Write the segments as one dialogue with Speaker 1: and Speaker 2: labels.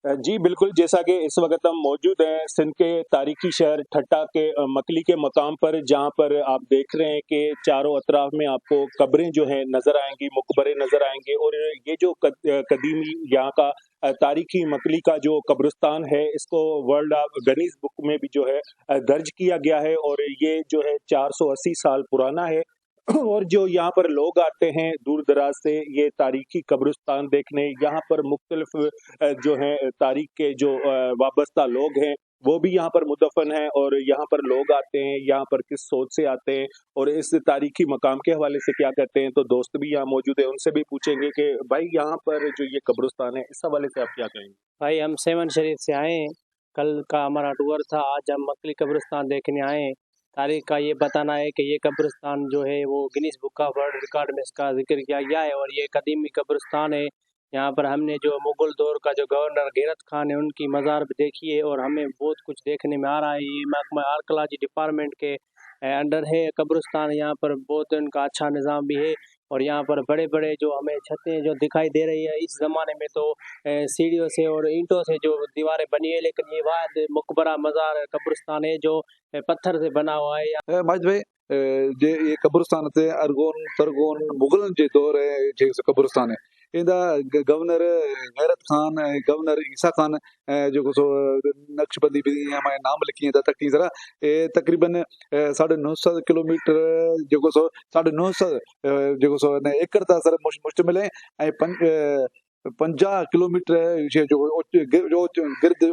Speaker 1: जी बिल्कुल, जैसा कि इस वक़्त हम मौजूद हैं सिंध के तारीखी शहर ठट्टा के मकली के मकाम पर, जहाँ पर आप देख रहे हैं कि चारों अतराफ में आपको कब्रें जो हैं नज़र आएँगी, मकबरे नज़र आएँगे, और ये जो कदीमी यहाँ का तारीखी मकली का जो कब्रिस्तान है, इसको वर्ल्ड ऑफ गिनीज़ बुक में भी जो है दर्ज किया गया है, और ये जो है 480 साल पुराना है। और जो यहाँ पर लोग आते हैं दूर-दराज से ये तारीखी कब्रिस्तान देखने, यहाँ पर मुख्तलिफ जो हैं तारीख के जो वाबस्ता लोग हैं, वो भी यहाँ पर मुदफ़न हैं, और यहाँ पर लोग आते हैं, यहाँ पर किस सोच से आते हैं और इस तारीखी मकाम के हवाले से क्या कहते हैं। तो दोस्त भी यहाँ मौजूद हैं, उनसे भी पूछेंगे कि भाई यहाँ पर जो ये कब्रिस्तान है, इस हवाले से आप क्या कहेंगे?
Speaker 2: भाई हम सेवन शरीफ से आए हैं। कल का हमारा टूर था, आज हम मकली कब्रिस्तान देखने आए हैं। तारीख का ये बताना है कि ये कब्रिस्तान जो है वो Guinness book of world record में इसका जिक्र किया गया है, और ये कदीमी कब्रिस्तान है। यहाँ पर हमने जो मुगल दौर का जो गवर्नर गैरत खान है उनकी मज़ार भी देखी है, और हमें बहुत कुछ देखने में आ रहा है। ये महकमा आर्कियोलॉजी डिपार्टमेंट के अंडर है कब्रिस्तान। यहाँ पर बहुत उनका अच्छा निज़ाम भी है, और यहाँ पर बड़े बड़े जो हमें छतें जो दिखाई दे रही है, इस ज़माने में तो सीढ़ियों से और ईंटों से जो दीवारें बनी है, लेकिन ये वाहिद मकबरा मज़ार कब्रिस्तान है जो पत्थर से बना हुआ है।
Speaker 3: माजिद भाई, जे ये कब्रिस्तान ते अरगोन तरगोन मुगलन जे दौर है जे कब्रिस्तान है इंदा गवर्नर गैरत खान गवर्नर ईसा खान जो सो नक्शबंदी भी हमारे नाम लिखी है तक जरा तकरीबन 950 किलोमीटर जो सो 950 जो सो एकड़ ता सर मुश्तमिल है। 50 किलोमीटर जो गिर्द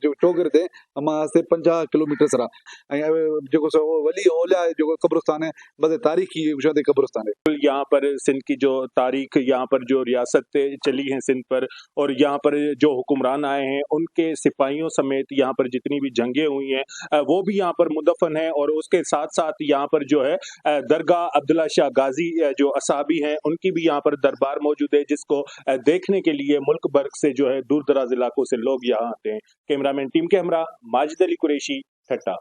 Speaker 3: जो चौगिर्द है अमा से 50 किलोमीटर सरा जो सो वली ओला जो कब्रिस्तान है बस तारीखी शादी कब्रिस्तान है।
Speaker 1: यहाँ पर सिंध की जो तारीख, यहाँ पर जो रियासतें चली हैं सिंध पर, और यहाँ पर जो हुक्मरान आए हैं उनके सिपाहियों समेत यहाँ पर जितनी भी जंगें हुई हैं वो भी यहाँ पर मुदफन है, और उसके साथ साथ यहाँ पर जो है दरगाह अब्दुल्ला शाह गाजी जो असाबी हैं उनकी भी यहाँ पर दरबार मौजूद है, जिसको देखने के लिए मुल्क भर से जो है दूर दराज इलाकों से लोग यहाँ आते हैं। कैमरामैन टीम के हमरा माजिद अली कुरैशी, ठट्टा।